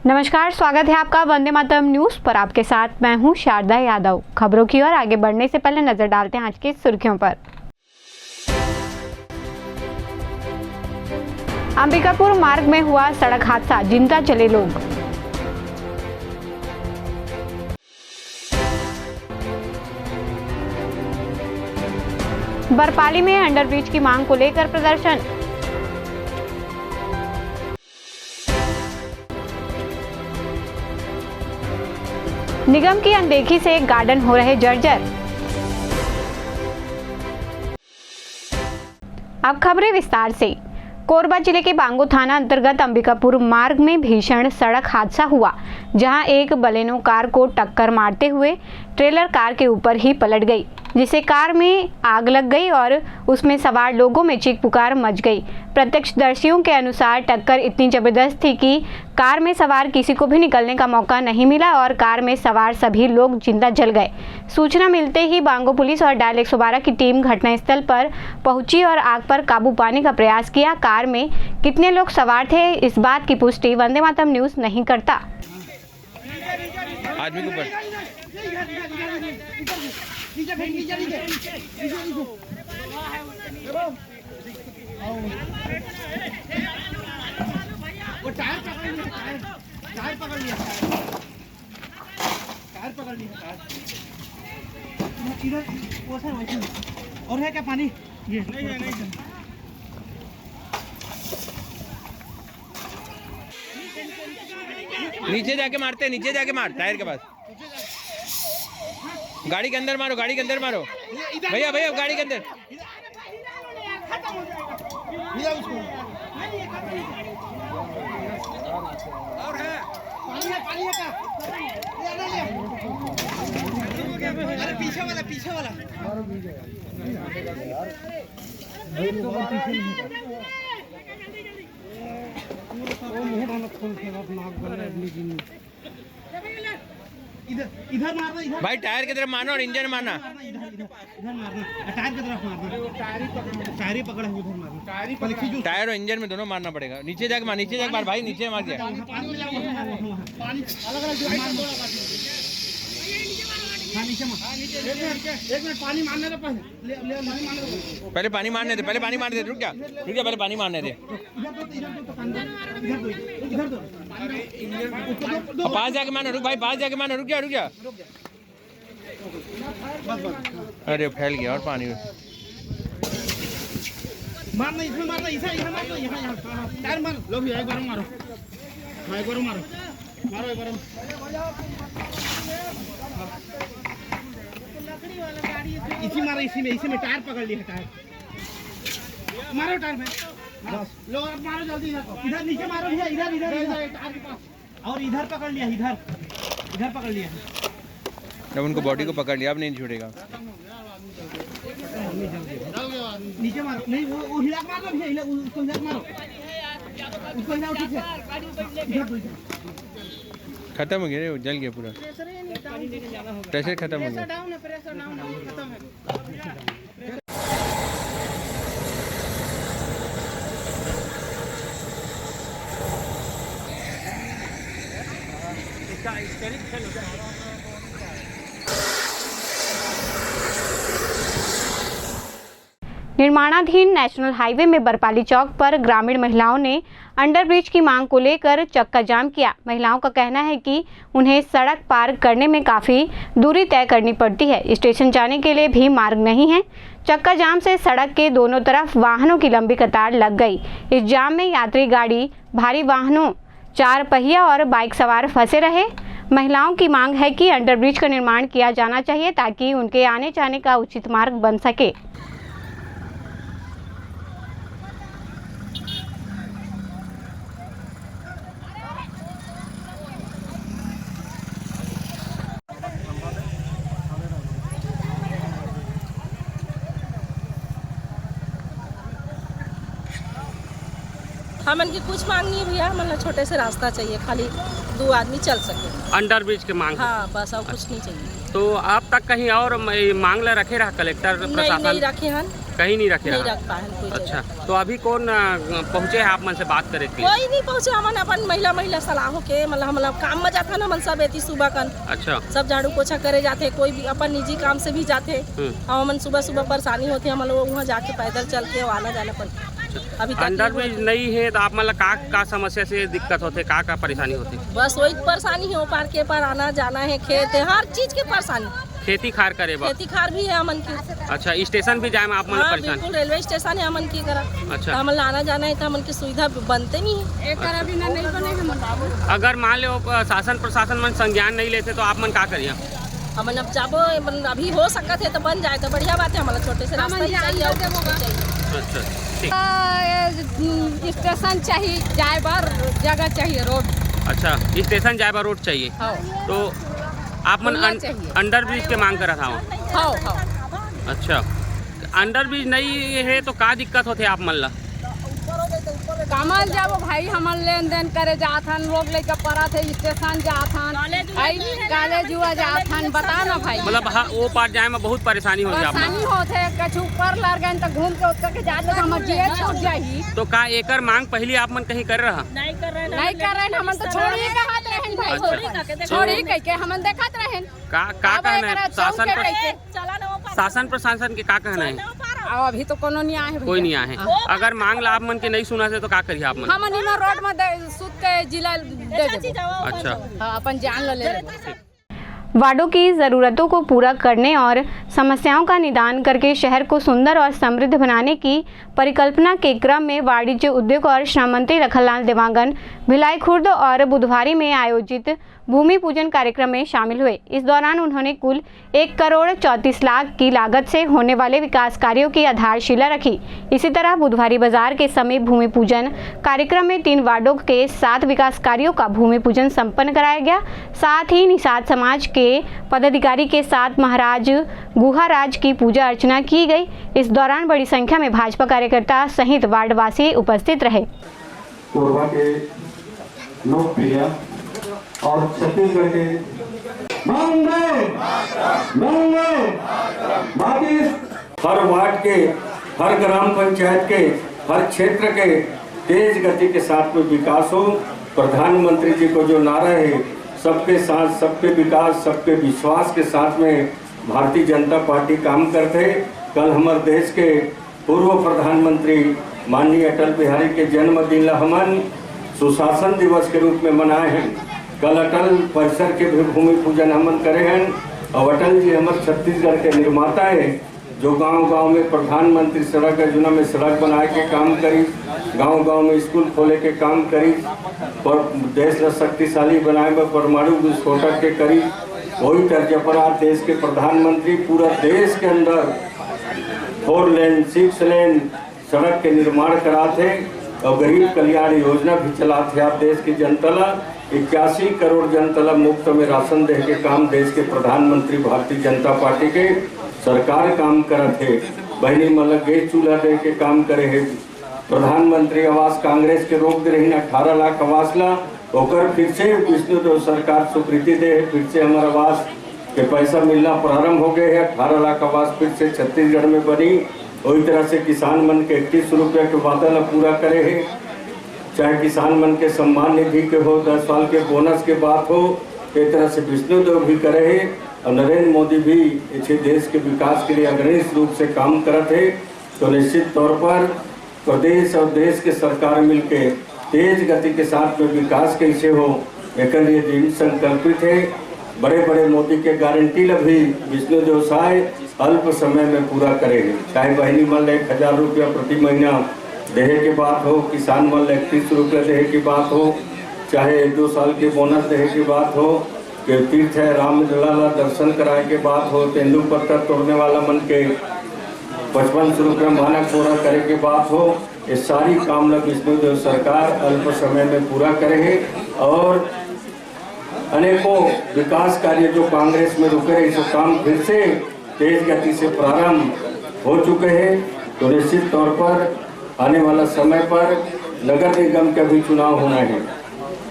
नमस्कार, स्वागत है आपका वंदे मातरम न्यूज पर। आपके साथ मैं हूं शारदा यादव। खबरों की ओर आगे बढ़ने से पहले नजर डालते हैं आज की सुर्खियों पर। अंबिकापुर मार्ग में हुआ सड़क हादसा, जिंदा चले लोग। बरपाली में अंडरब्रिज की मांग को लेकर प्रदर्शन। निगम की अनदेखी से गार्डन हो रहे जर्जर। अब खबरें विस्तार से। कोरबा जिले के बांगो थाना अंतर्गत अंबिकापुर मार्ग में भीषण सड़क हादसा हुआ, जहां एक बलेनो कार को टक्कर मारते हुए ट्रेलर कार के ऊपर ही पलट गई, जिससे कार में आग लग गई और उसमें सवार लोगों में चीख पुकार मच गई। प्रत्यक्षदर्शियों के अनुसार टक्कर इतनी जबरदस्त थी कि कार में सवार किसी को भी निकलने का मौका नहीं मिला और कार में सवार सभी लोग जिंदा जल गए। सूचना मिलते ही बांगो पुलिस और डायल 112 की टीम घटनास्थल पर पहुंची और आग पर काबू पाने का प्रयास किया। कार में कितने लोग सवार थे, इस बात की पुष्टि वंदे मातरम न्यूज नहीं करता। आदमी के ऊपर वो टायर पकड़ लिया इधर वो सर वैसे और है क्या पानी? ये नहीं नीचे जाके मारते, नीचे जाके मार टायर के पास। गाड़ी के अंदर मारो, गाड़ी के अंदर मारो भैया, भैया गाड़ी के अंदर। और है पानी है क्या? अरे पीछे वाला इधर मारना, इधर भाई टायर की तरफ मारना और इंजन मारना। इधर मारना, टायर की तरफ मारना। टायर ही पकड़ा है, उधर मारना। टायर और इंजन में दोनों मारना पड़ेगा। नीचे जाके मार, नीचे जाके मार भाई, नीचे मार दिया। एक मिनट पानी मारने दे, पहले पानी मारने दे, पहले पानी मारने दे। रुक जा, पहले पानी मारने दे। पास जाके मारना, रुक भाई, पास जाके मारना। रुक जा। अरे फैल गया और पानी मारना, इसमें मारना, इधर मारना, यहाँ टायर मार लो भैया, एक बार मारो, एक बार इसी में टायर पकड़ लिया। टायर मारो, टायर में लो, अब मारो जल्दी। इधर नीचे मारो भैया, इधर टायर के पास। और इधर पकड़ लिया, इधर पकड़ लिया। जब उनको बॉडी को पकड़ लिया, अब नहीं छूटेगा। नीचे मारो, नहीं वो हिला मारो भैया, उसको हिला मारो, उसको हिलाओ, ठीक है। खत्म हो गया रे, जल गया पूरा, प्रेशर खत्म हो गया। निर्माणाधीन नेशनल हाईवे में बरपाली चौक पर ग्रामीण महिलाओं ने अंडरब्रिज की मांग को लेकर चक्का जाम किया। महिलाओं का कहना है कि उन्हें सड़क पार करने में काफ़ी दूरी तय करनी पड़ती है, स्टेशन जाने के लिए भी मार्ग नहीं है। चक्का जाम से सड़क के दोनों तरफ वाहनों की लंबी कतार लग गई। इस जाम में यात्री गाड़ी, भारी वाहनों, 4 पहिया और बाइक सवार फंसे रहे। महिलाओं की मांग है कि अंडरब्रिज का निर्माण किया जाना चाहिए ताकि उनके आने जाने का उचित मार्ग बन सके। हमन की कुछ मांग नहीं है भैया, मतलब छोटे से रास्ता चाहिए, खाली 2 आदमी चल सके। अंडरब्रिज के मांग? हाँ बस, और कुछ नहीं चाहिए। तो आप तक कहीं और मांग ले रखे रहा कलेक्टर प्रशासन? नहीं रखे हैं। कहीं नहीं रखे नहीं रहा। रख पाए कोई जगह। अच्छा, तो अभी कौन पहुँचे हैं आप मन से बात करे के लिए? कोई नहीं पहुँचे, हमन अपन महिला सलाह के मतलब काम में जाता ना, मन सब एती सुबह कन अच्छा, सब झाड़ू पोछा करे जाते, कोई भी अपन निजी काम से भी जाते। हमन सुबह परेशानी होती है, हम लोग वहाँ जाके पैदल चल के आना जाना पड़ता। अभी तक अंडर ब्रिज नहीं है तो आप मतलब का समस्या से दिक्कत होते, का परेशानी होती? बस वही परेशानी है, वो पार के पार आना जाना है, खेत है, हर चीज के परेशानी। खेती खार करे बा? खेती खार भी है हमन की। अच्छा, स्टेशन भी जाए में आप मतलब परेशान? बिल्कुल, रेलवे स्टेशन है हमन की करा। अच्छा, हमन आना जाना है तो हमन की सुविधा बनते नहीं है। एक करा बिना नहीं बने हमन। अगर मान लो शासन प्रशासन मन संज्ञान नहीं लेते तो आप मन का करिए? हमन अब जाबो, अभी हो सकत है तो बन जाए तो बढ़िया बात है, हमारा छोटे से रास्ता ही चाहिए और कुछ नहीं चाहिए। अच्छा, ठीक। स्टेशन चाहिए, जाए बार जगह चाहिए, रोड। अच्छा, स्टेशन जाए बार रोड चाहिए। तो आप मन अंडर ब्रिज के मांग करा था? अच्छा, अंडर ब्रिज नहीं है तो का दिक्कत होते आप मन ला? कमल जाबो भाई, हमन लेन देन करे जाथन, लोग लेके पड़ा थे स्टेशन जाथन, कॉलेज हुआ जाथन, बता ना भाई। मतलब हाँ, वो पार जाए में बहुत परेशानी हो जाए। परेशानी होते कछु ऊपर लग गए तो घूम के उतर के जाते तो हमर जीए छूट जाही। तो का एकर मांग पहले आप मन कहीं कर रहा? नहीं कर रहे हमन तो छोड़ी के हाथ रहन भाई, छोड़ी कह के हमन देखत रहन। का कहना है शासन प्रशासन के, का कहना है? अभी तो कोनो नहीं आए, कोई नहीं आए। अगर मांग ला आप मन के नहीं सुना से तो का करिए आप मन? हमन इना रोड में सुत के जिला दे देबो। अच्छा, अपन जान ले लेबो। वार्डों की ज़रूरतों को पूरा करने और समस्याओं का निदान करके शहर को सुंदर और समृद्ध बनाने की परिकल्पना के क्रम में वाणिज्य उद्योग और श्रम मंत्री लखनलाल देवांगन भिलाई खुर्द और बुधवारी में आयोजित भूमि पूजन कार्यक्रम में शामिल हुए। इस दौरान उन्होंने कुल 1,34,00,000 की लागत से होने वाले विकास कार्यों की आधारशिला रखी। इसी तरह बुधवारी बाजार के समीप भूमि पूजन कार्यक्रम में 3 वार्डों के 7 विकास कार्यों का भूमि पूजन संपन्न कराया गया। साथ ही निषाद समाज के पदाधिकारी के साथ महाराज गुहाराज की पूजा अर्चना की गई। इस दौरान बड़ी संख्या में भाजपा कार्यकर्ता सहित वार्डवासी उपस्थित रहे। कोरबा के लोकप्रिय और छत्तीसगढ़ के हर वार्ड के, हर ग्राम पंचायत के, हर क्षेत्र के तेज गति के साथ में विकास हो। प्रधानमंत्री जी को जो नारा है, सबके साथ सबके विकास, सबके विश्वास के साथ में भारतीय जनता पार्टी काम करते। कल हमारे देश के पूर्व प्रधानमंत्री माननीय अटल बिहारी के जन्मदिन हमन सुशासन दिवस के रूप में मनाए हैं। कल अटल परिसर के भी भूमि पूजन हमन करे हैं। और अटल जी हमारे छत्तीसगढ़ के निर्माता है, जो गांव-गांव में प्रधानमंत्री सड़क योजना में सड़क बनाए के काम करी, गांव-गांव में स्कूल खोले के काम करी, और देश को शक्तिशाली बनाए में परमाणु विस्फोटक के करी। वही तर्ज पर आज देश के प्रधानमंत्री पूरा देश के अंदर 4 लेन 6 लेन सड़क के निर्माण कराते और गरीब कल्याण योजना भी चलाते। आप देश की जनता ला 81 करोड़ जनता मुफ्त में राशन दे के काम देश के प्रधानमंत्री भारतीय जनता पार्टी के सरकार काम करत है। बहनी मतलब गैस चूल्हा दे के काम करे है। प्रधानमंत्री आवास कांग्रेस के रोक दे रही 18 लाख आवास ला, होकर फिर से विष्णुदेव सरकार स्वीकृति दे, फिर से हमारा आवास के पैसा मिलना प्रारंभ हो गए है। 18 लाख आवास फिर से छत्तीसगढ़ में बनी। वही तरह से किसान मन के 31 रुपये के वादा ला पूरा करे है। चाहे किसान मन के सम्मान निधि के हो, 10 साल के बोनस के बात हो, एक तरह से विष्णुदेव भी करे है। और नरेंद्र मोदी भी इसे देश के विकास के लिए अग्रणी रूप से काम करते हैं। तो निश्चित तौर पर प्रदेश और देश के सरकार मिलके तेज गति के साथ में विकास कैसे हो, एक लिए दृढ़ संकल्पित है। बड़े बड़े मोदी के गारंटी ला भी विष्णुदेव साय अल्प समय में पूरा करेंगे। चाहे बहनी मन 1,000 रुपया प्रति महीना देहे की बात हो, किसान मन 31 रुपये देहे की बात हो, चाहे 2 साल के बोनस देहे की बात हो, कि तीर्थ है राम लला दर्शन कराए के बात हो, तेंदु पत्थर तोड़ने वाला मन के 55 रुपये मानक पूरा करे के बात हो। ये सारी काम लग विष्णुदेव सरकार अल्प समय में पूरा करे। और अनेकों विकास कार्य जो कांग्रेस में रुके रहे, इस काम फिर से तेज गति से प्रारंभ हो चुके हैं। तो निश्चित तौर पर आने वाला समय पर नगर निगम का भी चुनाव होना है।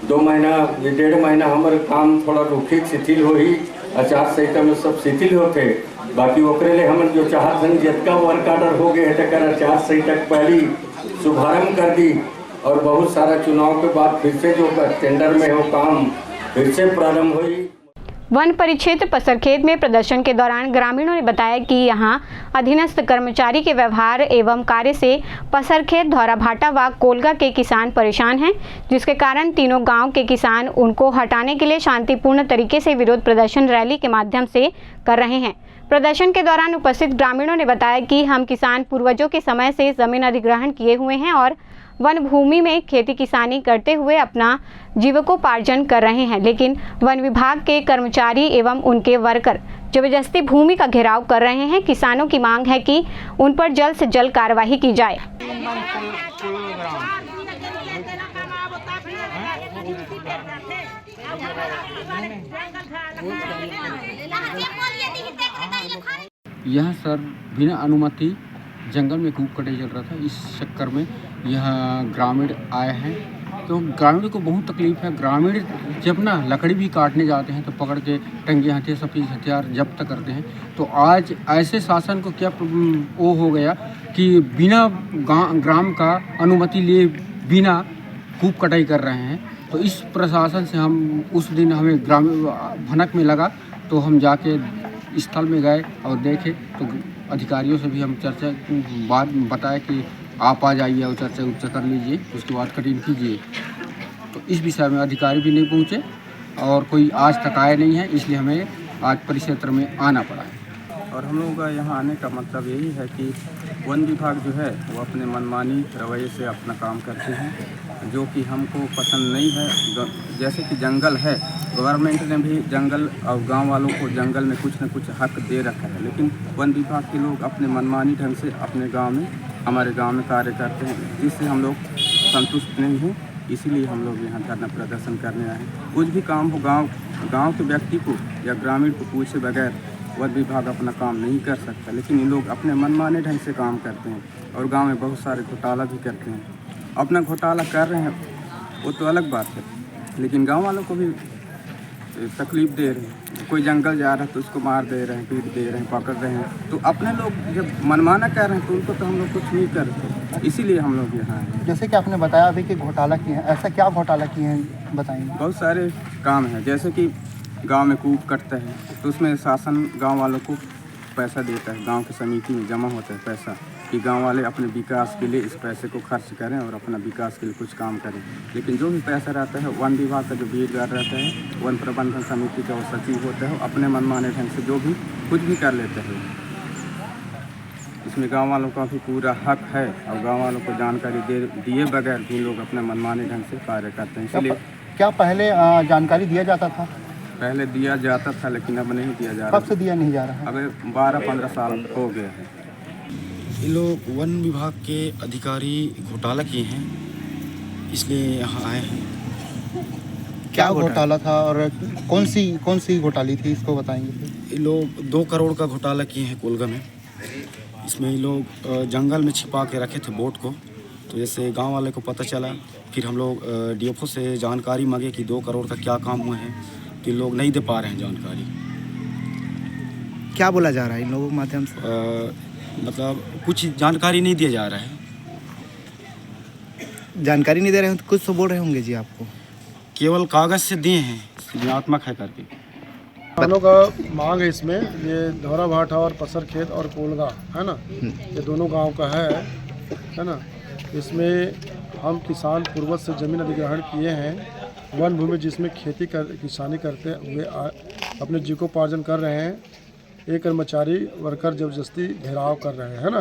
2 महीना 1.5 महीना हमारे काम थोड़ा रुखी शिथिल हो ही, आचार संहिता में सब शिथिल होते। बाकी ओकरे लिए हम जो चाहत हन जितना वर्क ऑर्डर हो गए तक आचार तक पहली शुभारंभ कर दी और बहुत सारा चुनाव के बाद फिर से जो टेंडर में हो काम फिर से प्रारंभ हुई। वन परिक्षेत्र पसरखेत में प्रदर्शन के दौरान ग्रामीणों ने बताया कि यहां अधीनस्थ कर्मचारी के व्यवहार एवं कार्य से पसरखेत, धौराभाटा व कोलगा के किसान परेशान हैं, जिसके कारण तीनों गांव के किसान उनको हटाने के लिए शांतिपूर्ण तरीके से विरोध प्रदर्शन रैली के माध्यम से कर रहे हैं। प्रदर्शन के दौरान उपस्थित ग्रामीणों ने बताया कि हम किसान पूर्वजों के समय से जमीन अधिग्रहण किए हुए हैं और वन भूमि में खेती किसानी करते हुए अपना जीविकोपार्जन कर रहे हैं, लेकिन वन विभाग के कर्मचारी एवं उनके वर्कर जबरदस्ती भूमि का घेराव कर रहे हैं। किसानों की मांग है कि उन पर जल्द से जल्द कार्रवाई की जाए। यह सर बिना अनुमति जंगल में कूप कटाई चल रहा था। इस चक्कर में यह ग्रामीण आए हैं, तो ग्रामीण को बहुत तकलीफ है। ग्रामीण जब ना लकड़ी भी काटने जाते हैं तो पकड़ के टंगे हथियार, सफेद हथियार जब्त करते हैं। तो आज ऐसे शासन को क्या वो हो गया कि बिना ग्राम का अनुमति लिए बिना कूप कटाई कर रहे हैं। तो इस प्रशासन से हम उस दिन हमें ग्रामीण भनक में लगा तो हम जाके स्थल में गए और देखे तो अधिकारियों से भी हम चर्चा बात बताया कि आप आ जाइए और चर्चा कर लीजिए, उसके बाद कटिंग कीजिए। तो इस विषय में अधिकारी भी नहीं पहुँचे और कोई आज तक आया नहीं है, इसलिए हमें आज परिक्षेत्र में आना पड़ा है। और हम लोगों का यहाँ आने का मतलब यही है कि वन विभाग जो है वो अपने मनमानी रवैये से अपना काम करते हैं, जो कि हमको पसंद नहीं है। जैसे कि जंगल है, गवर्नमेंट ने भी जंगल और गांव वालों को जंगल में कुछ न कुछ हक दे रखा है, लेकिन वन विभाग के लोग अपने मनमानी ढंग से अपने गांव में, हमारे गांव में कार्य करते हैं, जिससे हम लोग संतुष्ट नहीं हैं। इसीलिए हम लोग यहाँ धरना प्रदर्शन करने आए हैं। कुछ भी काम हो गाँव के व्यक्ति को या ग्रामीण को पूछे बगैर वन विभाग अपना काम नहीं कर सकता, लेकिन ये लोग अपने मनमाने ढंग से काम करते हैं और गांव में बहुत सारे घोटाला भी करते हैं। अपना घोटाला कर रहे हैं वो तो अलग बात है, लेकिन गांव वालों को भी तकलीफ दे रहे हैं। कोई जंगल जा रहा है तो उसको मार दे रहे हैं, पीट दे रहे हैं, पकड़ रहे हैं। तो अपने लोग जब मनमाना कर रहे हैं तो उनको तो हम लोग कुछ नहीं करते, इसीलिए हम लोग यहाँ हैं। जैसे कि आपने बताया अभी कि घोटाला किए हैं, ऐसा क्या घोटाला किए हैं बताएंगे? बहुत सारे काम हैं, जैसे कि गांव में कूप कटता है तो उसमें शासन गांव वालों को पैसा देता है, गांव की समिति में जमा होता है पैसा कि गांव वाले अपने विकास के लिए इस पैसे को खर्च करें और अपना विकास के लिए कुछ काम करें। लेकिन जो भी पैसा रहता है वन विभाग का जो बीएडगार्ड रहता है, वन प्रबंधन समिति का वो सचिव होता है, अपने मनमाने ढंग से जो भी कुछ भी कर लेते हैं। इसमें गाँव वालों का भी पूरा हक है और गाँव वालों को जानकारी दिए बगैर भी लोग अपने मनमाने ढंग से कार्य करते हैं। इसलिए क्या पहले जानकारी दिया जाता था? पहले दिया जाता था, लेकिन अब नहीं दिया जा रहा। कब से दिया नहीं जा रहा है? अब 12-15 साल हो गए हैं। ये लोग वन विभाग के अधिकारी घोटाला किए हैं, इसलिए यहाँ आए हैं। क्या घोटाला था और कौन सी घोटाली थी, इसको बताएंगे? ये लोग 2 करोड़ का घोटाला किए हैं कोलगा में। इसमें ये लोग जंगल में छिपा के रखे थे बोट को, तो जैसे गांव वाले को पता चला, फिर हम लोग डीएफओ से जानकारी मांगे कि 2 करोड़ का क्या काम हुआ है, तो लोग नहीं दे पा रहे हैं जानकारी। क्या बोला जा रहा है इन लोगों के माध्यम से? मतलब कुछ जानकारी नहीं दिया जा रहा है। जानकारी नहीं दे रहे हैं तो कुछ तो बोल रहे होंगे जी आपको? केवल कागज़ से दिए हैं, सृजनात्मक है करके। किसानों का मांग है इसमें, ये धौराभाटा और पसरखेत और कोलगा है ना, ये दोनों गांव का है ना। इसमें हम किसान पूर्वज से ज़मीन अधिग्रहण किए हैं, वन भूमि जिसमें किसानी करते हुए अपने जीविकोपार्जन कर रहे हैं। एक कर्मचारी वर्कर जबरदस्ती घेराव कर रहे हैं, है ना।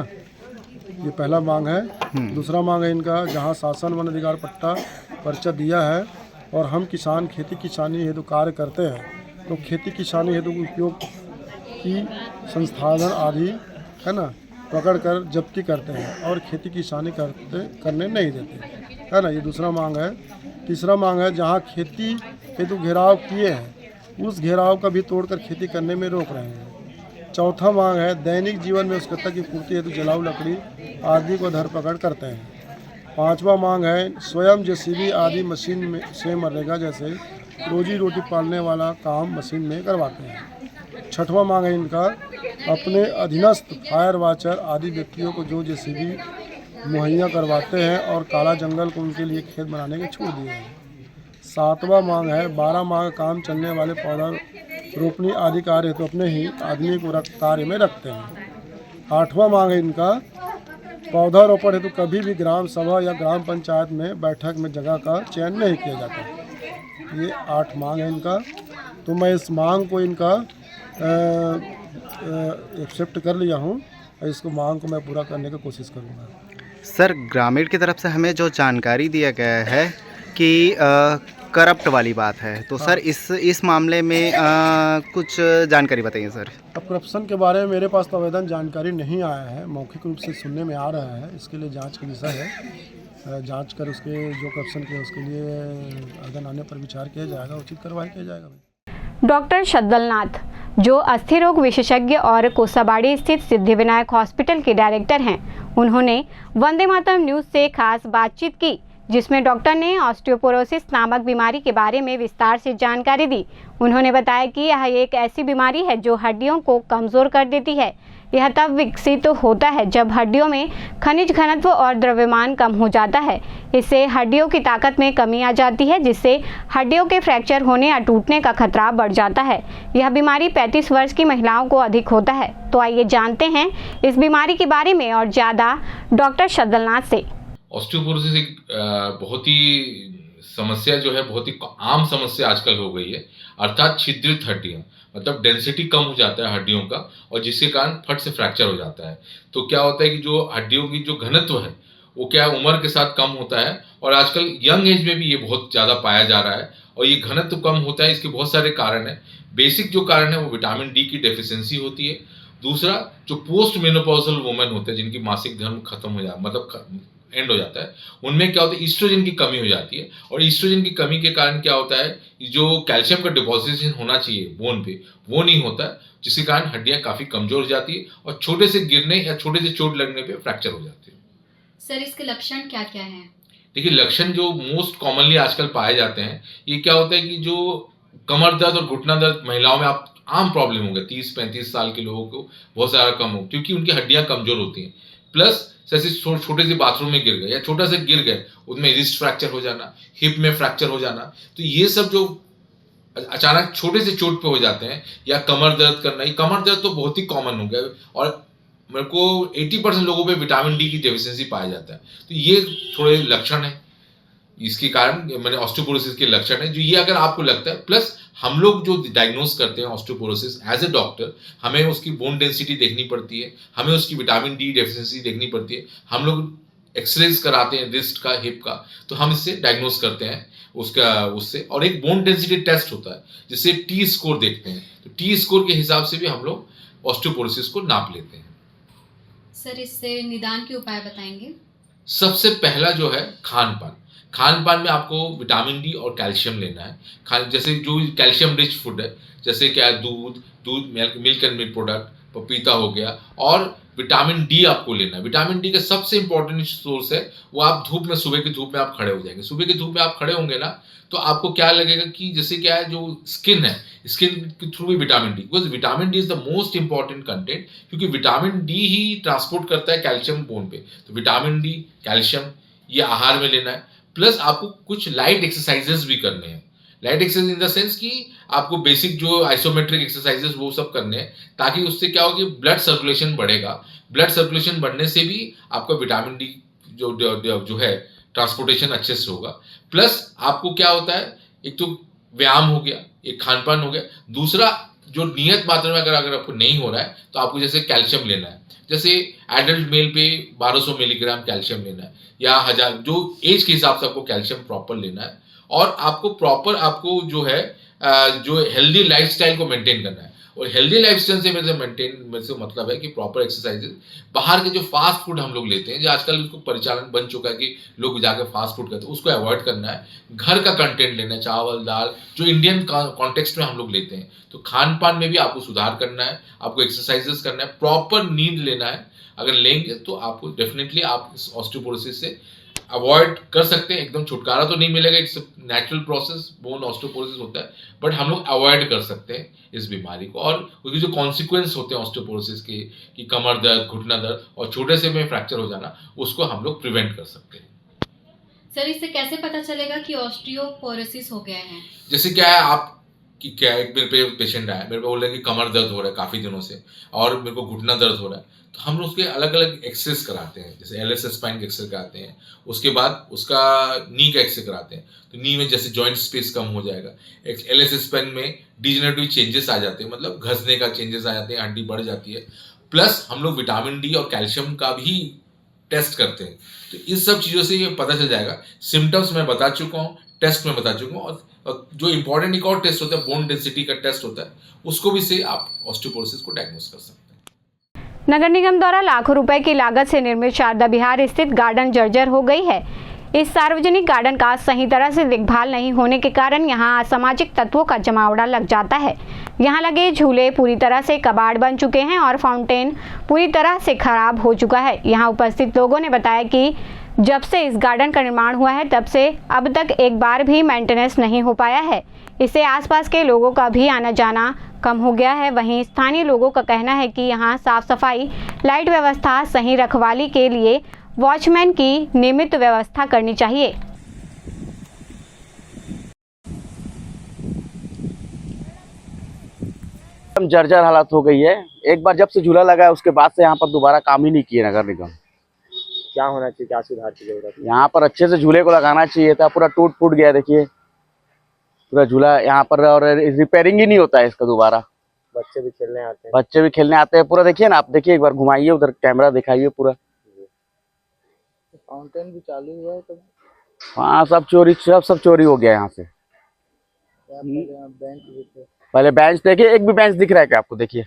ये पहला मांग है। दूसरा मांग है इनका, जहां शासन वन अधिकार पट्टा पर्चा दिया है और हम किसान खेती किसानी हेतु कार्य करते हैं, तो खेती किसानी हेतु उपयोग की संसाधन आदि है ना पकड़ कर जब्ती करते हैं और खेती किसानी करने नहीं देते, है ना। ये दूसरा मांग है। तीसरा मांग है, जहाँ खेती हेतु घेराव किए हैं उस घेराव का भी तोड़कर खेती करने में रोक रहे हैं। चौथा मांग है, दैनिक जीवन में आवश्यकता की पूर्ति हेतु जलाऊ लकड़ी आदि को धरपकड़ करते हैं। पांचवा मांग है, स्वयं जेसीबी आदि मशीन में से मनरेगा जैसे रोजी रोटी पालने वाला काम मशीन में करवाते हैं। छठवां मांग है इनका, अपने अधीनस्थ फायर वाचर आदि व्यक्तियों को जो जेसीबी मुहैया करवाते हैं और काला जंगल को उनके लिए खेत बनाने के छोड़ दिए हैं। सातवां मांग है 12 माह काम चलने वाले पौधा रोपनी आदि कार्य तो अपने ही आदमी को कार्य में रखते हैं। आठवां मांग है इनका, पौधारोपण हेतु कभी भी ग्राम सभा या ग्राम पंचायत में बैठक में जगह का चयन नहीं किया जाता। ये 8 मांग है इनका। तो मैं इस मांग को इनका एक्सेप्ट कर लिया हूँ और इसको मांग को मैं पूरा करने की कोशिश करूँगा। सर, ग्रामीण की तरफ से हमें जो जानकारी दिया गया है कि करप्ट वाली बात है, तो सर इस मामले में कुछ जानकारी बताइए सर। अब करप्शन के बारे में मेरे पास तो आवेदन जानकारी नहीं आया है, मौखिक रूप से सुनने में आ रहा है। इसके लिए जांच का विषय है, जांच कर उसके जो करप्शन के उसके लिए आवेदन आने पर विचार किया जाएगा, उचित कार्रवाई किया जाएगा। डॉक्टर शद्दलनाथ, जो अस्थि रोग विशेषज्ञ और कोसाबाड़ी स्थित सिद्धिविनायक हॉस्पिटल के डायरेक्टर हैं, उन्होंने वंदे मातरम न्यूज़ से खास बातचीत की, जिसमें डॉक्टर ने ऑस्टियोपोरोसिस नामक बीमारी के बारे में विस्तार से जानकारी दी। उन्होंने बताया कि यह एक ऐसी बीमारी है जो हड्डियों को कमज़ोर कर देती है। यह तब विकसित होता है जब हड्डियों में खनिज घनत्व और द्रव्यमान कम हो जाता है। इससे हड्डियों की ताकत में कमी आ जाती है, जिससे हड्डियों के फ्रैक्चर होने या टूटने का खतरा बढ़ जाता है। यह बीमारी 35 वर्ष की महिलाओं को अधिक होता है। तो आइए जानते हैं इस बीमारी के बारे में और ज़्यादा डॉक्टर शद्दलनाथ से। ऑस्टियोपोरोसिस एक बहुत ही समस्या जो है, बहुत ही आम समस्या आजकल हो गई है, अर्थात छिद्रित हड्डियां, मतलब डेंसिटी कम हो जाता है हड्डियों का और जिसके कारण फट से फ्रैक्चर हो जाता है। तो क्या होता है कि जो हड्डियों की जो घनत्व है वो क्या है, उम्र के साथ कम होता है और आजकल यंग एज में भी ये बहुत ज़्यादा पाया जा रहा है और ये घनत्व कम होता है। इसके बहुत सारे कारण हैं। बेसिक जो कारण है वो विटामिन डी की डेफिशिएंसी होती है। दूसरा, जो पोस्ट मेनोपॉजल वुमेन होते हैं जिनकी मासिक धर्म खत्म हो जाता, मतलब एंड हो जाता है, उनमें क्या होता है, ईस्ट्रोजन की कमी हो जाती है और ईस्ट्रोजन की कमी के कारण क्या होता है, जो कैल्शियम का डिपॉजिशन होना चाहिए बोन पे, वो नहीं होता है, जिसके कारण हड्डियां काफ़ी कमजोर हो जाती है और छोटे से गिरने या छोटे से चोट लगने पे फ्रैक्चर हो जाती है। सर, इसके लक्षण क्या क्या हैं? देखिए, लक्षण जो मोस्ट कॉमनली आजकल पाए जाते हैं, ये क्या होता है कि जो कमर दर्द और घुटना दर्द महिलाओं में आप आम प्रॉब्लम हो गया, 30-35 साल के लोगों को बहुत सारा कम हो, क्योंकि उनकी हड्डियां कमजोर होती हैं। प्लस जैसे छोटे से बाथरूम में गिर गए या छोटा से गिर गए, उनमें रिस्ट फ्रैक्चर हो जाना, हिप में फ्रैक्चर हो जाना, तो ये सब जो अचानक छोटे से चोट पे हो जाते हैं, या कमर दर्द करना, ये कमर दर्द तो बहुत ही कॉमन हो गया और मेरे को 80% लोगों पे विटामिन डी की डेफिशिएंसी पाया जाता है। तो ये थोड़े लक्षण है, इसके कारण मैंने ऑस्टियोपोरोसिस के लक्षण है जो ये अगर आपको लगता है। प्लस हम लोग जो डायग्नोस करते हैं ऑस्टियोपोरोसिस एज ए डॉक्टर, हमें उसकी बोन डेंसिटी देखनी पड़ती है, हमें उसकी विटामिन डी डेफिशिएंसी देखनी पड़ती है, हम लोग एक्सरेज कराते हैं रिस्ट का, हिप का, तो हम इससे डायग्नोस करते हैं उससे। और एक बोन डेंसिटी टेस्ट होता है जिससे टी स्कोर देखते हैं, तो टी स्कोर के हिसाब से भी हम लोग ऑस्टियोपोरोसिस को नाप लेते हैं। सर, इससे निदान के उपाय बताएंगे? सबसे पहला जो है खान पान में आपको विटामिन डी और कैल्शियम लेना है। जैसे जो कैल्शियम रिच फूड है, जैसे क्या दूध, मिल्क एंड मिल्क प्रोडक्ट, पपीता हो गया, और विटामिन डी आपको लेना है। विटामिन डी का सबसे इंपॉर्टेंट सोर्स है वो आप धूप में, सुबह की धूप में आप खड़े हो जाएंगे। सुबह की धूप में आप खड़े होंगे ना, तो आपको क्या लगेगा कि जैसे क्या है, जो स्किन है, स्किन के थ्रू भी vitamin D, because vitamin D is the most important content, क्योंकि विटामिन डी ही ट्रांसपोर्ट करता है कैल्शियम बोन पे। तो विटामिन डी, कैल्शियम ये आहार में लेना है। प्लस आपको कुछ लाइट एक्सरसाइजेस भी करने हैं। Light exercise in the sense कि आपको बेसिक जो आइसोमेट्रिक एक्सरसाइजेस वो सब करने हैं, ताकि उससे क्या होगी, ब्लड सर्कुलेशन बढ़ेगा। ब्लड सर्कुलेशन बढ़ने से भी आपका विटामिन डी जो है ट्रांसपोर्टेशन अच्छे से होगा। प्लस आपको क्या होता है, एक तो व्यायाम हो गया, एक खान पान हो गया। दूसरा, जो नियत मात्रा में अगर आपको नहीं हो रहा है तो आपको जैसे कैल्शियम लेना है। जैसे एडल्ट मेल पे 1200 मिलीग्राम कैल्शियम लेना है, या 1000, जो एज के हिसाब से आपको कैल्शियम प्रॉपर लेना है। और आपको प्रॉपर जो है जो हेल्दी लाइफस्टाइल को मेंटेन करना है। और हेल्दी लाइफस्टाइल से मेरे से मतलब है कि प्रॉपर एक्सरसाइजेज, बाहर के जो फास्ट फूड हम लोग लेते हैं, जो आजकल उसको परिचालन बन चुका है कि लोग जाकर फास्ट फूड करते हैं, उसको अवॉइड करना है। घर का कंटेंट लेना है, चावल दाल, जो इंडियन कॉन्टेक्स्ट में हम लोग लेते हैं। तो खान पान में भी आपको सुधार करना है, आपको एक्सरसाइजेस करना है, प्रॉपर नींद लेना है। अगर लेंगे तो आपको डेफिनेटली आप इस ऑस्टियोपोरोसिस से अवॉइड कर सकते हैं, एकदम छुटकारा तो नहीं मिलेगा, it's natural process, bone osteoporosis होता है, बट हम लोग अवॉइड कर सकते हैं इस बीमारी को। और उसके जो कॉन्सिक्वेंस होते हैं ऑस्टियोपोरोसिस के, कि कमर दर्द, घुटना दर्द और छोटे से में फ्रैक्चर हो जाना, उसको हम लोग प्रिवेंट कर सकते हैं। सर इससे कैसे पता चलेगा कि ऑस्टियोपोरोसिस हो गया है? जैसे क्या है, आप कि क्या एक मेरे पे पेशेंट आया, मेरे पे बोल रहे हैं कि कमर दर्द हो रहा है काफ़ी दिनों से और मेरे को घुटना दर्द हो रहा है, तो हम उसके अलग अलग एक्सरेज कराते हैं, जैसे LS स्पाइन के एक्सरे कराते हैं, उसके बाद उसका नी का एक्सरे कराते हैं, तो नी में जैसे जॉइंट स्पेस कम हो जाएगा, LS स्पाइन में डिजेनरेटिव चेंजेस आ जाते हैं, मतलब घसने का चेंजेस आ जाते हैं, हड्डी बढ़ जाती है, प्लस हम लोग विटामिन डी और कैल्शियम का भी टेस्ट करते हैं। तो इस सब चीज़ों से ये पता चल जाएगा। सिम्टम्स मैं बता चुका हूँ, टेस्ट में बता चुका हूँ, और जो इंपॉर्टेंट एक और टेस्ट होता है, बोन डेंसिटी का टेस्ट होता है, उसको भी से आप ऑस्टियोपोरोसिस को डायग्नोस कर सकते हैं। नगर निगम द्वारा लाखों रुपए की लागत से निर्मित शारदा विहार स्थित गार्डन जर्जर हो गई है। इस सार्वजनिक गार्डन का सही तरह से देखभाल नहीं होने के कारण यहाँ असामाजिक तत्वों का जमावड़ा लग जाता है। यहाँ लगे झूले पूरी तरह से कबाड़ बन चुके हैं और फाउंटेन पूरी तरह से खराब हो चुका है। यहाँ उपस्थित लोगों ने बताया कि जब से इस गार्डन का निर्माण हुआ है तब से अब तक एक बार भी मेंटेनेंस नहीं हो पाया है। इससे आसपास के लोगों का भी आना जाना कम हो गया है। वहीं स्थानीय लोगों का कहना है कि यहाँ साफ सफाई, लाइट व्यवस्था, सही रखवाली के लिए वॉचमैन की नियमित व्यवस्था करनी चाहिए। जर्जर हालत हो गई है। एक बार जब से झूला लगा है उसके बाद से यहाँ पर दोबारा काम ही नहीं किए नगर निगम। क्या होना चाहिए, क्या सुधार की जरूरत है? यहाँ पर अच्छे से झूले को लगाना चाहिए था, पूरा टूट फूट गया, देखिए पूरा झूला यहाँ पर, और रिपेयरिंग ही नहीं होता है इसका दोबारा। बच्चे भी खेलने आते हैं, बच्चे भी खेलने आते हैं, पूरा देखिए ना आप, देखिए एक बार घुमाइए उधर, कैमरा दिखाइए पूरा। फाउंटेन भी चालू हुआ है तो हाँ, सब चोरी, सब चोरी हो गया यहाँ से। बेंच भी थे, पहले बेंच देखिए, एक भी बेंच दिख रहा है क्या आपको? देखिए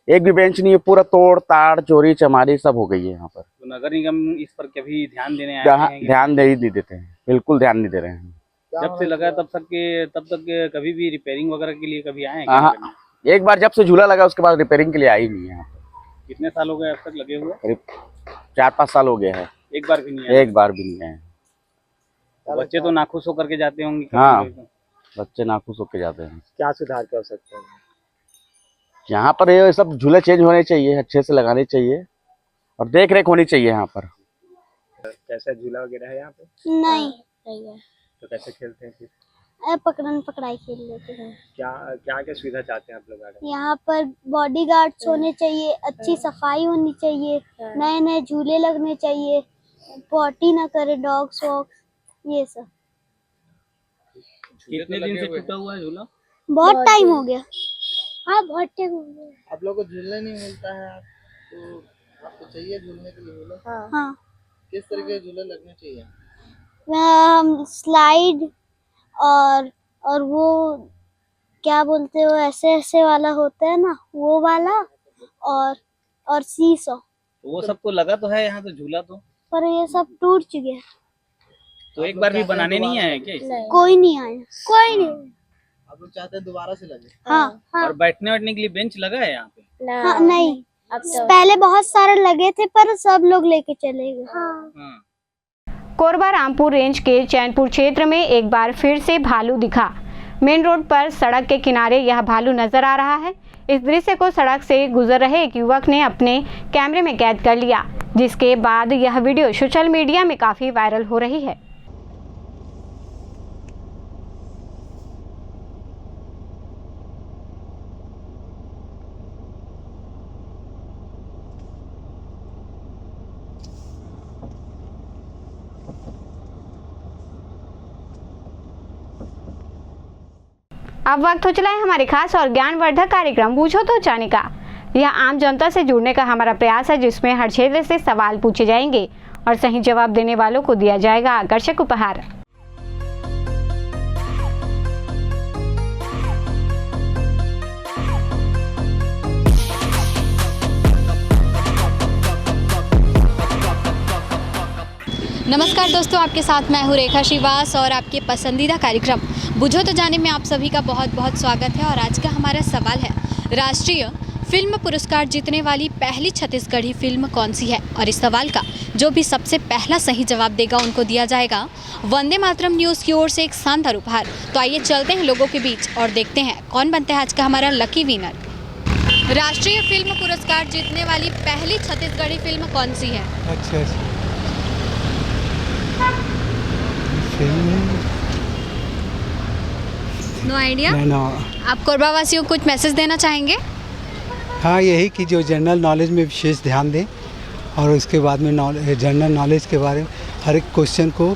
एक भी बेंच नहीं है, पूरा तोड़ ताड़ चोरी चमारी सब हो गई है यहाँ पर। तो नगर निगम इस पर कभी ध्यान देने आए हैं? ध्यान दे ही नहीं देते हैं, बिल्कुल ध्यान नहीं दे रहे हैं। जब से लगा तब तक कभी भी रिपेयरिंग वगैरह के लिए कभी आए हैं? हाँ, एक बार जब से झूला लगा उसके बाद रिपेयरिंग के लिए आई नहीं है यहाँ पर। कितने साल हो गए अब तक लगे हुए? करीब 4-5 साल हो गए हैं। एक बार भी नहीं आए? एक बार भी नहीं आए। तो बच्चे तो नाखुश होकर के जाते होंगे। हाँ, बच्चे नाखुश होकर जाते हैं। क्या सुधार कर सकते हैं? यहाँ पर ये सब झूले चेंज होने चाहिए, अच्छे से लगाने चाहिए और देख रेख होनी चाहिए यहाँ पर। कैसा झूला वगैरह है यहाँ पे? नहीं सही है। तो कैसे खेलते हैं फिर? पकड़न पकड़ाई खेल लेते हैं। क्या सुविधा चाहते हैं आप लोग? यहाँ पर बॉडीगार्ड्स होने चाहिए, अच्छी सफाई होनी चाहिए, नए नए झूले लगने चाहिए, पॉटी ना करे डॉग्स वॉक्स, ये सब। कितने दिन से टूटा हुआ है झूला? बहुत टाइम हो गया। हाँ, बहुत टाइम हो गया। आप लोग को झूलने नहीं मिलता है तो आपको चाहिए झूलने के लिए झूला? हाँ। किस तरह के झूले लगने चाहिए? स्लाइड और वो क्या बोलते हो, ऐसे ऐसे वाला होता है ना, वो वाला, और सीसो। वो सब तो लगा तो है यहाँ तो झूला तो, पर ये सब टूट चुके हैं। तो एक बार भी बनाने नहीं आए क्या? कोई नहीं आया, कोई नहीं। आप लोग चाहते हैं दोबारा से लगे? हाँ। और बैठने के लिए बेंच लगा है यहाँ पे? हाँ, नहीं, पहले बहुत सारे लगे थे पर सब लोग लेके चले गए। कोरबा रामपुर रेंज के चैनपुर क्षेत्र में एक बार फिर से भालू दिखा। मेन रोड पर सड़क के किनारे यह भालू नजर आ रहा है। इस दृश्य को सड़क से गुजर रहे एक युवक ने अपने कैमरे में कैद कर लिया, जिसके बाद यह वीडियो सोशल मीडिया में काफी वायरल हो रही है। अब वक्त हो चला है हमारे खास और ज्ञानवर्धक कार्यक्रम पूछो तो जाने का। यह आम जनता से जुड़ने का हमारा प्रयास है, जिसमें हर क्षेत्र से सवाल पूछे जाएंगे और सही जवाब देने वालों को दिया जाएगा आकर्षक उपहार। नमस्कार दोस्तों, आपके साथ मैं हूँ रेखा श्रीवास और आपके पसंदीदा कार्यक्रम बूझो तो जाने में आप सभी का बहुत बहुत स्वागत है। और आज का हमारा सवाल है, राष्ट्रीय फिल्म पुरस्कार जीतने वाली पहली छत्तीसगढ़ी फिल्म कौन सी है? और इस सवाल का जो भी सबसे पहला सही जवाब देगा उनको दिया जाएगा वंदे मातरम न्यूज़ की ओर से एक शानदार उपहार। तो आइए चलते हैं लोगों के बीच और देखते हैं कौन बनता है आज का हमारा लकी विनर। राष्ट्रीय फिल्म पुरस्कार जीतने वाली पहली छत्तीसगढ़ी फिल्म कौन सी है? अच्छा नो आइडिया। आप कोरबा वासियों को कुछ मैसेज देना चाहेंगे? हाँ, यही कि जो जनरल नॉलेज में विशेष ध्यान दें और उसके बाद में जनरल नॉलेज के बारे में हर एक क्वेश्चन को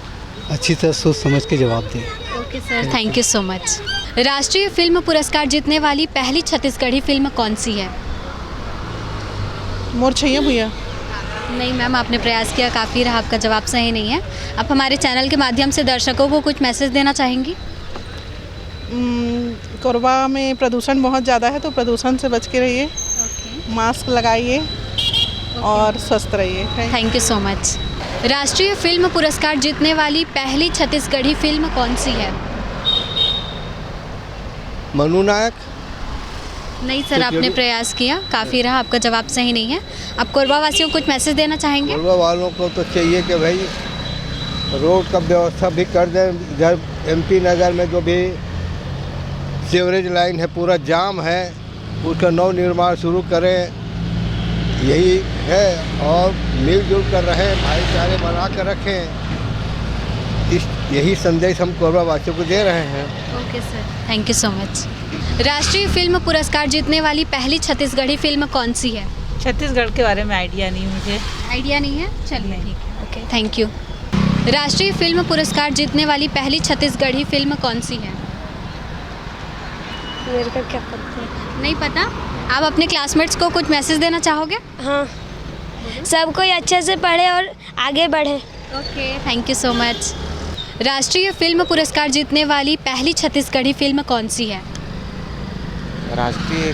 अच्छी तरह सोच समझ के जवाब दें। Okay sir, thank you so much. राष्ट्रीय फिल्म पुरस्कार जीतने वाली पहली छत्तीसगढ़ी फिल्म कौन सी है? मोर छैया भैया। नहीं मैम, आपने प्रयास किया, काफ़ी रहा, आपका जवाब सही नहीं है। आप हमारे चैनल के माध्यम से दर्शकों को कुछ मैसेज देना चाहेंगी? कोरबा में प्रदूषण बहुत ज़्यादा है, तो प्रदूषण से बच के रहिए, मास्क लगाइए और स्वस्थ रहिए। Thank you so much. राष्ट्रीय फिल्म पुरस्कार जीतने वाली पहली छत्तीसगढ़ी फिल्म कौन सी है? मनु नायक। नहीं सर, आपने प्रयास किया, काफ़ी रहा, आपका जवाब सही नहीं है। आप कोरबा वासियों को कुछ मैसेज देना चाहेंगे? कोरबा वालों को तो चाहिए कि भाई रोड का व्यवस्था भी कर दें। इधर MP नगर में जो भी सीवरेज लाइन है पूरा जाम है, उसका नव निर्माण शुरू करें, यही है। और मिलजुल कर रहें, भाईचारे बना कर रखें, यही संदेश हम कोरबा वासियों को दे रहे हैं। Okay sir, thank you so much. राष्ट्रीय फिल्म पुरस्कार जीतने वाली पहली छत्तीसगढ़ी फिल्म कौन सी है? छत्तीसगढ़ के बारे में आइडिया नहीं मुझे। आइडिया नहीं है? चलिए ठीक है, ओके, थैंक यू। राष्ट्रीय फिल्म पुरस्कार जीतने वाली पहली छत्तीसगढ़ी फिल्म कौन सी है? मेरे को क्या पता? नहीं पता? आप अपने क्लासमेट्स को कुछ मैसेज देना चाहोगे? हाँ, सब कोई अच्छे से पढ़े और आगे बढ़े। Okay, thank you so much. राष्ट्रीय फिल्म पुरस्कार जीतने वाली पहली छत्तीसगढ़ी फिल्म कौन सी है? राष्ट्रीय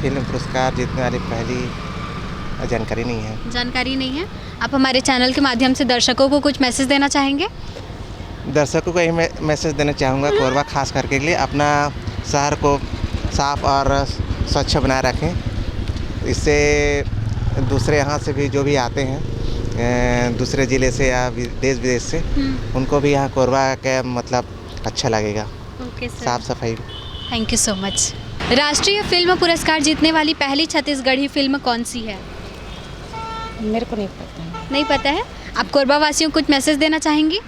फिल्म पुरस्कार जीतने वाली पहली जानकारी नहीं है। जानकारी नहीं है? आप हमारे चैनल के माध्यम से दर्शकों को कुछ मैसेज देना चाहेंगे? दर्शकों को यही मैसेज देना चाहूँगा, कोरबा खास करके लिए अपना शहर को साफ और स्वच्छ बनाए रखें। इससे दूसरे यहाँ से भी जो भी आते हैं दूसरे ज़िले से या देश विदेश से, उनको भी यहाँ कोरबा का मतलब अच्छा लगेगा। ओके सर, साफ सफाई। Thank you so much. राष्ट्रीय फिल्म पुरस्कार जीतने वाली पहली छत्तीसगढ़ी फिल्म कौन सी है? मेरे को नहीं पता। नहीं पता है? आप कोरबा वासियों को कुछ मैसेज देना चाहेंगी?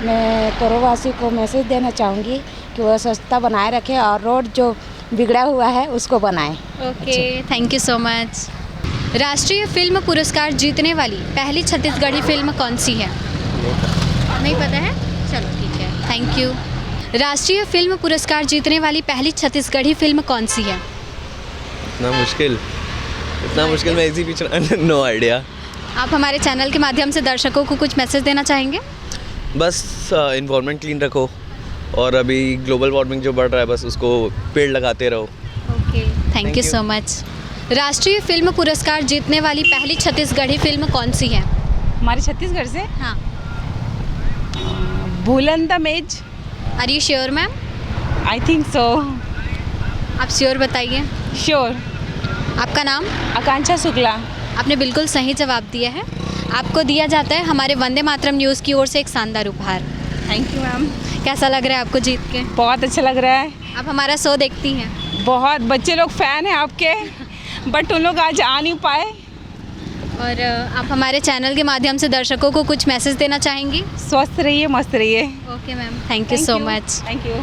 मैं कोरबा वासी को मैसेज देना चाहूँगी कि वो स्वच्छता बनाए रखे और रोड जो बिगड़ा हुआ है उसको बनाए। Okay, thank you so much. राष्ट्रीय फिल्म पुरस्कार जीतने वाली पहली छत्तीसगढ़ी फिल्म कौन सी है? नहीं पता है? चलो ठीक है, थैंक यू। राष्ट्रीय फिल्म पुरस्कार जीतने वाली पहली छत्तीसगढ़ी फिल्म कौन सी है? इतना मुश्किल में एग्जीबिशन नो आइडिया। आप हमारे चैनल के माध्यम से दर्शकों को कुछ मैसेज देना चाहेंगे? बस इन्वायरमेंट क्लीन रखो और अभी ग्लोबल वार्मिंग जो बढ़ रहा है, बस उसको पेड़ लगाते रहो। Okay, thank you so much. राष्ट्रीय फिल्म पुरस्कार जीतने वाली पहली छत्तीसगढ़ी फिल्म कौन सी है? हमारे छत्तीसगढ़ से? हाँ। Bhulan the maze. Are you sure ma'am? I think so. आप श्योर बताइए। श्योर। आपका नाम? आकांक्षा शुक्ला। आपने बिल्कुल सही जवाब दिया है। आपको दिया जाता है हमारे वंदे मातरम न्यूज़ की ओर से एक शानदार उपहार। Thank you ma'am. कैसा लग रहा है आपको जीत के? बहुत अच्छा लग रहा है। आप हमारा शो देखती हैं? बहुत, बच्चे लोग फ़ैन हैं आपके, बट उन लोग आज आ नहीं पाए। और आप हमारे चैनल के माध्यम से दर्शकों को कुछ मैसेज देना चाहेंगी? स्वस्थ रहिए, मस्त रहिए। Okay ma'am, thank you so much. Thank you.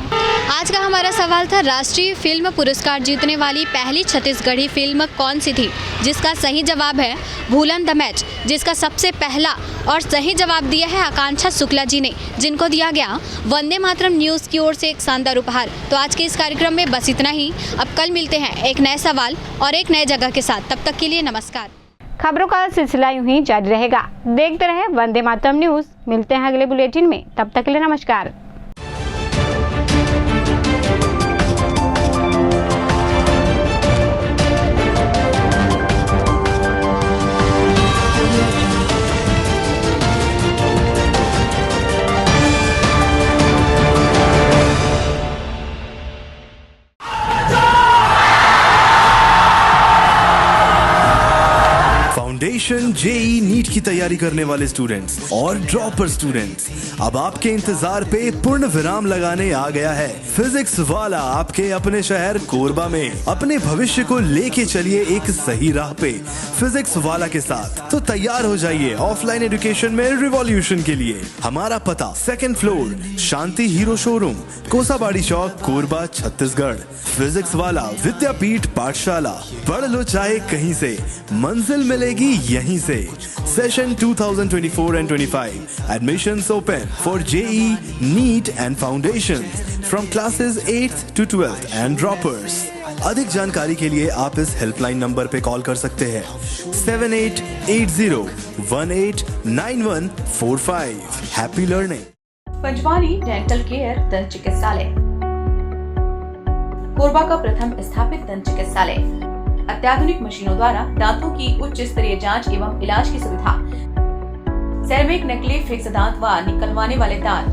आज का हमारा सवाल था राष्ट्रीय फिल्म पुरस्कार जीतने वाली पहली छत्तीसगढ़ी फिल्म कौन सी थी, जिसका सही जवाब है भूलन द मैच, जिसका सबसे पहला और सही जवाब दिया है आकांक्षा शुक्ला जी ने, जिनको दिया गया वंदे मातरम न्यूज़ की ओर से एक शानदार उपहार। तो आज के इस कार्यक्रम में बस इतना ही। अब कल मिलते हैं एक नए सवाल और एक नए जगह के साथ। तब तक के लिए नमस्कार। खबरों का सिलसिला यूं ही जारी रहेगा। देखते रहे वंदे मातरम न्यूज़। मिलते हैं अगले बुलेटिन में, तब तक के लिए नमस्कार। एडमिशन जेई नीट की तैयारी करने वाले स्टूडेंट्स और ड्रॉपर स्टूडेंट्स, अब आपके इंतजार पे पूर्ण विराम लगाने आ गया है फिजिक्स वाला आपके अपने शहर कोरबा में। अपने भविष्य को लेके चलिए एक सही राह पे फिजिक्स वाला के साथ। तो तैयार हो जाइए ऑफलाइन एजुकेशन में रिवॉल्यूशन के लिए। हमारा पता 2nd फ्लोर शांति हीरो शोरूम, कोसाबाड़ी चौक, कोरबा, छत्तीसगढ़। फिजिक्स वाला विद्यापीठ पाठशाला, पढ़ लो चाहे कहीं से, मंजिल मिलेगी यहीं से। Session 2024 and 25 admissions open for JEE, NEET and Foundations from classes 8th to 12th and droppers। अधिक जानकारी के लिए आप इस हेल्पलाइन नंबर पे कॉल कर सकते हैं 7880189145। Happy learning. Panjwani dental care दंत चिकित्सालय, कोरबा का प्रथम स्थापित दंत चिकित्सालय। अत्याधुनिक मशीनों द्वारा दांतों की उच्च स्तरीय जांच एवं इलाज की सुविधा। सेरेमिक नकली फिक्स दांत व निकलवाने वाले दांत,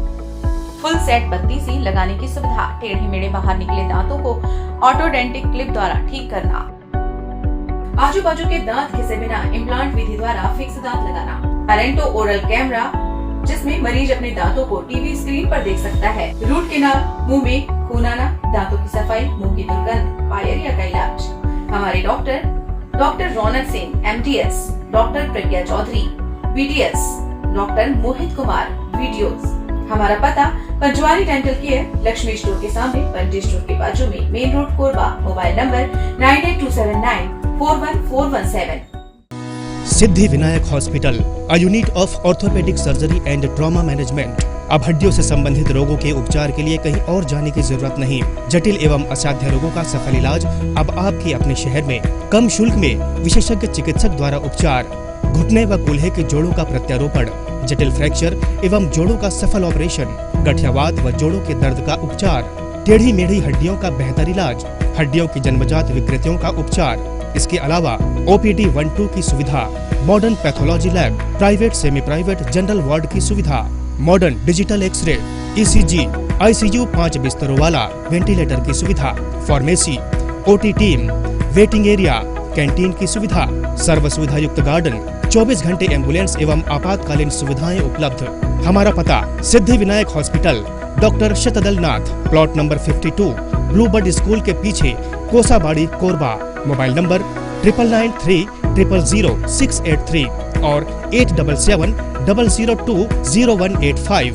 फुल सेट बत्ती सी लगाने की सुविधा। टेढ़े मेढ़े बाहर निकले दांतों को ऑटोडेंटिक क्लिप द्वारा ठीक करना। आजू बाजू के दांत घिसे बिना इम्प्लांट विधि द्वारा फिक्स दांत लगाना। पेरेंटो ओरल कैमरा, जिसमें मरीज अपने दांतों को टीवी स्क्रीन पर देख सकता है। रूट कैनाल, मुंह में खून आना, दांतों की सफाई, मुंह की दुर्गंध, पायरिया का इलाज। हमारे डॉक्टर रौनक सिंह MDS, डॉक्टर प्रज्ञा Chaudhary BDS, doctor Mohit Kumar VDOs। हमारा पता Panjwani dental care, Lakshmi store के सामने, पंजी स्टोर के बाजू में, main road Korba. Mobile number 9827941417। Siddhi Vinayak hospital, a unit of orthopaedic surgery and trauma management. अब हड्डियों से संबंधित रोगों के उपचार के लिए कहीं और जाने की जरूरत नहीं। जटिल एवं असाध्य रोगों का सफल इलाज अब आपके अपने शहर में। कम शुल्क में विशेषज्ञ चिकित्सक द्वारा उपचार। घुटने व कूल्हे के जोड़ों का प्रत्यारोपण, जटिल फ्रैक्चर एवं जोड़ों का सफल ऑपरेशन, गठियावात व जोड़ों के दर्द का उपचार, टेढ़ी मेढ़ी हड्डियों का बेहतर इलाज, हड्डियों की जन्मजात विकृतियों का उपचार। इसके अलावा OPD 1-2 की सुविधा, modern pathology lab, private semi private general ward की सुविधा, modern digital X ray, ECG, ICU 5 बिस्तरों वाला वेंटिलेटर की सुविधा, pharmacy, OT team, waiting area, canteen की सुविधा, सर्व सुविधा युक्त गार्डन, 24 घंटे एम्बुलेंस एवं आपातकालीन सुविधाएं उपलब्ध। हमारा पता सिद्धि विनायक हॉस्पिटल, डॉक्टर शतदल नाथ, प्लॉट नंबर 52, ब्लूबर्ड स्कूल के पीछे, कोसाबाड़ी, कोरबा। मोबाइल नंबर 9993000683 और 8770020185।